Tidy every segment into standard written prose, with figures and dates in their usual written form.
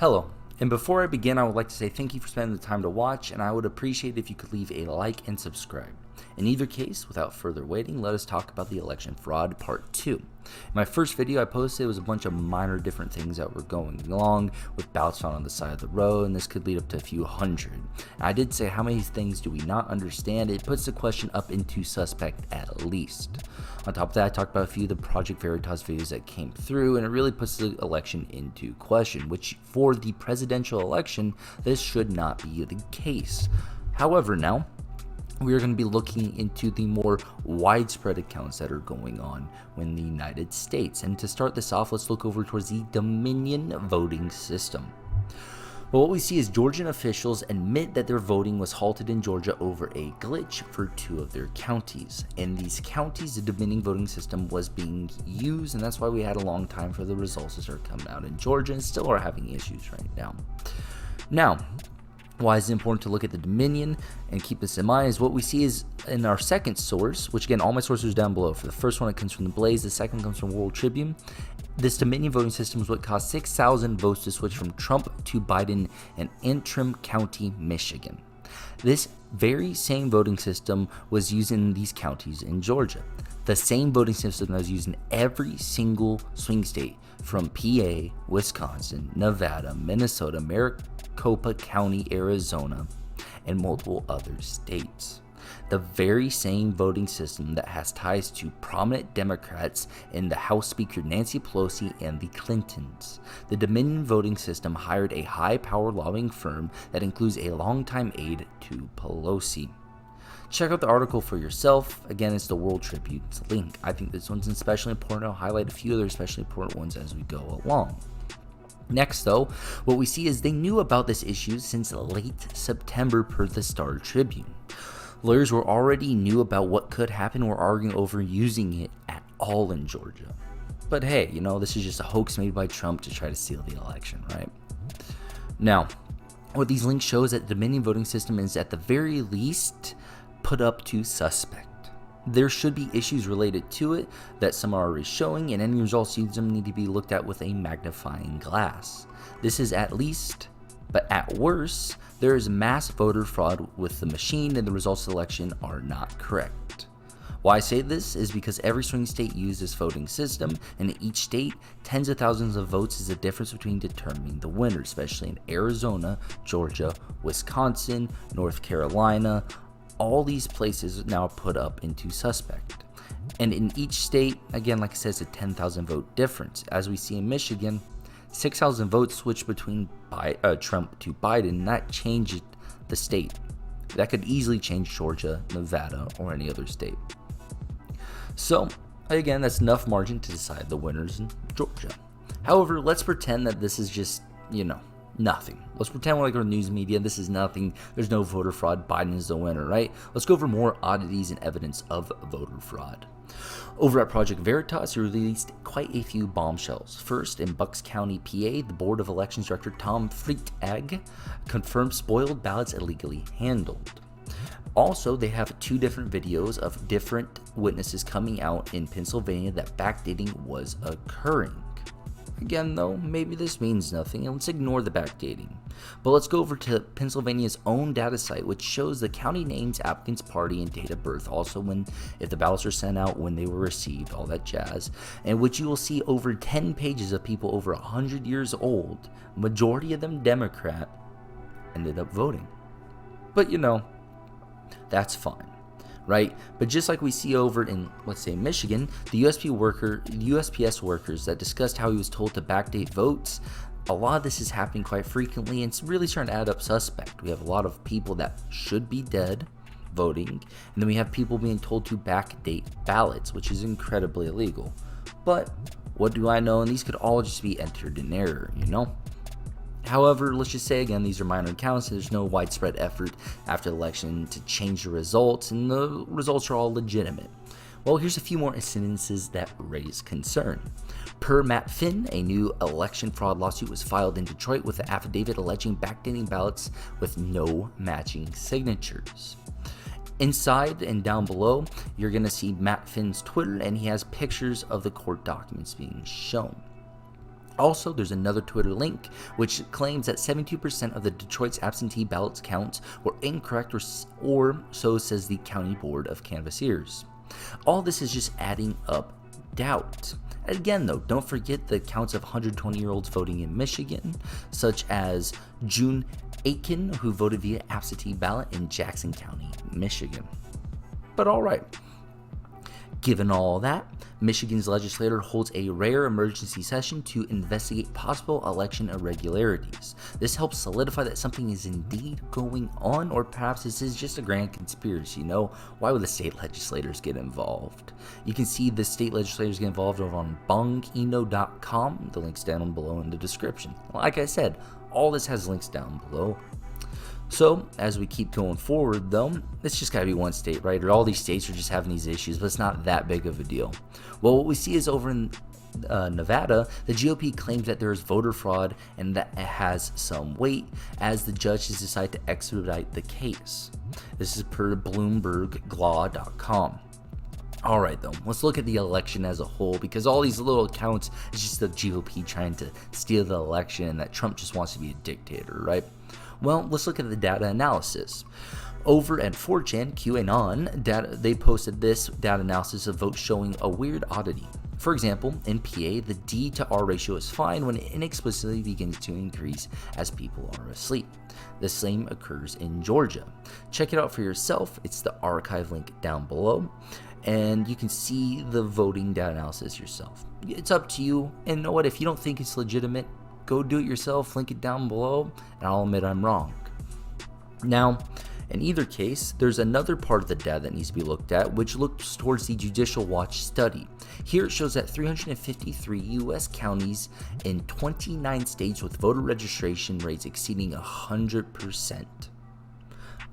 Hello, and before I begin, I would like to say thank you for spending the time to watch, and I would appreciate it if you could leave a like and subscribe. In either case, without further waiting, let us talk about the election fraud part 2. In my first video I posted was a bunch of minor different things that were going along with ballots found on the side of the road, and this could lead up to a few hundred. And I did say how many things do we not understand. It puts the question up into suspect at least. On top of that, I talked about a few of the Project Veritas videos that came through, and it really puts the election into question, which for the presidential election, this should not be the case. However, now, we are going to be looking into the more widespread accounts that are going on in the United States. And to start this off, let's look over towards the Dominion voting system. Well, what we see is Georgian officials admit that their voting was halted in Georgia over a glitch for 2 of their counties. In these counties, the Dominion voting system was being used, and that's why we had a long time for the results to start coming out in Georgia, and still are having issues right now. Now, why is it important to look at the Dominion and keep this in mind is what we see is in our second source, which again, all my sources are down below. For the first one, it comes from the Blaze. The second comes from World Tribune. This Dominion voting system is what caused 6,000 votes to switch from Trump to Biden in Antrim County, Michigan. This very same voting system was used in these counties in Georgia. The same voting system that was used in every single swing state from PA, Wisconsin, Nevada, Minnesota, Maricopa County, Arizona, and multiple other states. The very same voting system that has ties to prominent Democrats in the House Speaker Nancy Pelosi and the Clintons. The Dominion voting system hired a high-power lobbying firm that includes a longtime aide to Pelosi. Check out the article for yourself. Again, it's the World Tribune's link. I think this one's especially important. I'll highlight a few other especially important ones as we go along. Next, though, what we see is they knew about this issue since late September per the Star Tribune. Lawyers were already knew about what could happen, were arguing over using it at all in Georgia. But hey, this is just a hoax made by Trump to try to steal the election, right? Now, what these links show is that the Dominion voting system is at the very least put up to suspect. There should be issues related to it that some are already showing, and any results used them need to be looked at with a magnifying glass. This is at least, but at worst, there is mass voter fraud with the machine, and the results of the election are not correct. Why I say this is because every swing state used this voting system, and in each state, tens of thousands of votes is the difference between determining the winner, especially in Arizona, Georgia, Wisconsin, North Carolina. All these places now put up into suspect. And in each state, again, like I said, it's a 10,000 vote difference. As we see in Michigan, 6,000 votes switched between Trump to Biden. That changed the state. That could easily change Georgia, Nevada, or any other state. So, again, that's enough margin to decide the winners in Georgia. However, let's pretend that this is just, nothing. Let's pretend we're like our news media. This is nothing. There's no voter fraud. Biden is the winner, right? Let's go over more oddities and evidence of voter fraud. Over at Project Veritas, we released quite a few bombshells. First, in Bucks County, PA, the Board of Elections Director Tom Freitag confirmed spoiled ballots illegally handled. Also, they have 2 different videos of different witnesses coming out in Pennsylvania that backdating was occurring. Again, though, maybe this means nothing, and let's ignore the backdating. But let's go over to Pennsylvania's own data site, which shows the county names, applicant's party, and date of birth. Also, if the ballots are sent out, when they were received, all that jazz. And which you will see over 10 pages of people over 100 years old, majority of them Democrat, ended up voting. But that's fine. Right? But just like we see over in, let's say, Michigan, the USPS workers that discussed how he was told to backdate votes, a lot of this is happening quite frequently, and it's really starting to add up suspect. We have a lot of people that should be dead voting, and then we have people being told to backdate ballots, which is incredibly illegal. But what do I know? And these could all just be entered in error, However, let's just say again, these are minor accounts, and there's no widespread effort after the election to change the results, and the results are all legitimate. Well, here's a few more incidences that raise concern. Per Matt Finn, a new election fraud lawsuit was filed in Detroit with an affidavit alleging backdating ballots with no matching signatures. Inside and down below, you're going to see Matt Finn's Twitter, and he has pictures of the court documents being shown. Also, there's another Twitter link which claims that 72% of the Detroit's absentee ballots counts were incorrect, or so says the County Board of Canvassers. All this is just adding up doubt. Again, though, don't forget the counts of 120-year-olds voting in Michigan, such as June Aiken, who voted via absentee ballot in Jackson County, Michigan. But all right. Given all that, Michigan's legislature holds a rare emergency session to investigate possible election irregularities. This helps solidify that something is indeed going on, or perhaps this is just a grand conspiracy. Why would the state legislators get involved? You can see the state legislators get involved over on bongino.com. The link's down below in the description. Like I said, all this has links down below. So, as we keep going forward, though, it's just gotta be one state, right? Or all these states are just having these issues, but it's not that big of a deal. Well, what we see is over in Nevada, the GOP claims that there is voter fraud and that it has some weight, as the judges decide to expedite the case. This is per BloombergLaw.com. Alright though, let's look at the election as a whole, because all these little accounts is just the GOP trying to steal the election and that Trump just wants to be a dictator, right? Well, let's look at the data analysis. Over at 4chan QAnon, they posted this data analysis of votes showing a weird oddity. For example, in PA, the D to R ratio is fine when it inexplicably begins to increase as people are asleep. The same occurs in Georgia. Check it out for yourself. It's the archive link down below, and you can see the voting data analysis yourself. It's up to you, and you know what, if you don't think it's legitimate, go do it yourself, link it down below, and I'll admit I'm wrong. Now, in either case, there's another part of the data that needs to be looked at, which looks towards the Judicial Watch study. Here it shows that 353 U.S. counties in 29 states with voter registration rates exceeding 100%.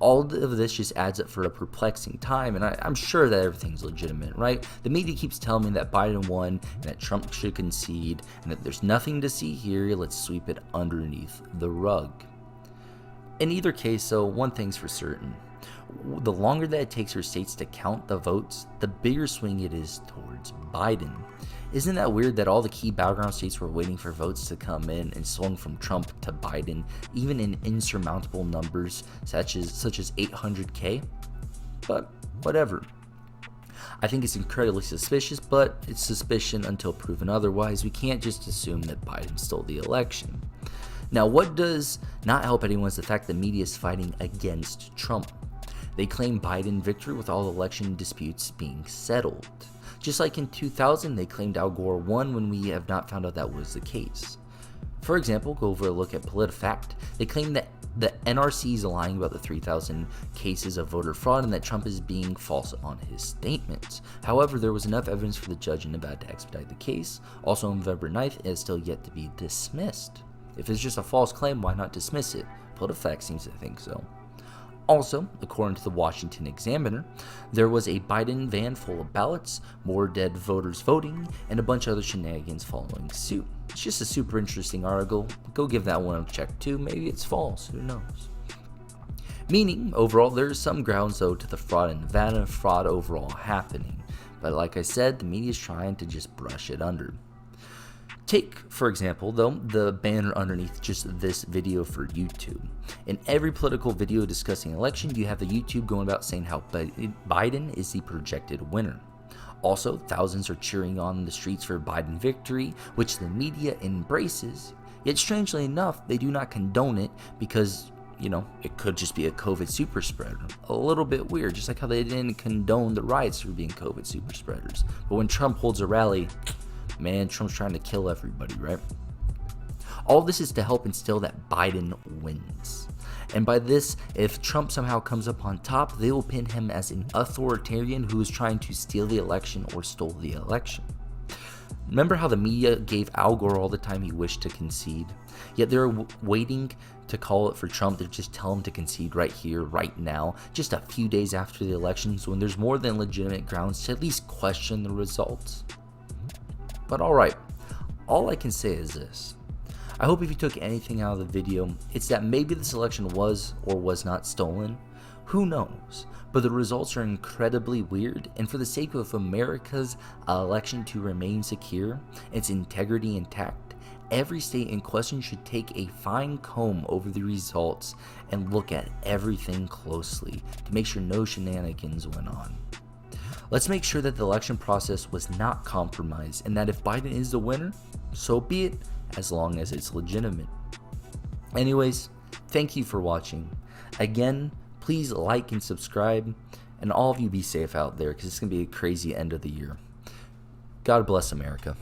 All of this just adds up for a perplexing time, and I'm sure that everything's legitimate, right? The media keeps telling me that Biden won and that Trump should concede and that there's nothing to see here, let's sweep it underneath the rug. In either case, though, one thing's for certain. The longer that it takes for states to count the votes, the bigger swing it is towards Biden. Isn't that weird that all the key battleground states were waiting for votes to come in and swung from Trump to Biden, even in insurmountable numbers such as 800K? But whatever. I think it's incredibly suspicious, but it's suspicion until proven otherwise. We can't just assume that Biden stole the election. Now, what does not help anyone is the fact the media is fighting against Trump. They claim Biden victory with all election disputes being settled. Just like in 2000, they claimed Al Gore won when we have not found out that was the case. For example, go over a look at PolitiFact. They claim that the NRC is lying about the 3,000 cases of voter fraud and that Trump is being false on his statements. However, there was enough evidence for the judge in Nevada to expedite the case. Also, on November 9th, it is still yet to be dismissed. If it's just a false claim, why not dismiss it? PolitiFact seems to think so. Also, according to the Washington Examiner, there was a Biden van full of ballots, more dead voters voting, and a bunch of other shenanigans following suit. It's just a super interesting article. Go give that one a check too. Maybe it's false. Who knows? Meaning, overall, there's some grounds though to the fraud in Nevada, fraud overall happening. But like I said, the media is trying to just brush it under. Take, for example, though, the banner underneath just this video for YouTube. In every political video discussing election, you have the YouTube going about saying how Biden is the projected winner. Also, thousands are cheering on the streets for Biden victory, which the media embraces. Yet, strangely enough, they do not condone it because, it could just be a COVID super spreader. A little bit weird, just like how they didn't condone the riots for being COVID super spreaders. But when Trump holds a rally, man, Trump's trying to kill everybody, right? All this is to help instill that Biden wins. And by this, if Trump somehow comes up on top, they will pin him as an authoritarian who is trying to steal the election or stole the election. Remember how the media gave Al Gore all the time he wished to concede? Yet they're waiting to call it for Trump to just tell him to concede right here, right now, just a few days after the elections when there's more than legitimate grounds to at least question the results. But alright, all I can say is this. I hope if you took anything out of the video, it's that maybe this election was or was not stolen. Who knows? But the results are incredibly weird, and for the sake of America's election to remain secure, its integrity intact, every state in question should take a fine comb over the results and look at everything closely to make sure no shenanigans went on. Let's make sure that the election process was not compromised and that if Biden is the winner, so be it, as long as it's legitimate. Anyways, thank you for watching. Again, please like and subscribe, and all of you be safe out there because it's going to be a crazy end of the year. God bless America.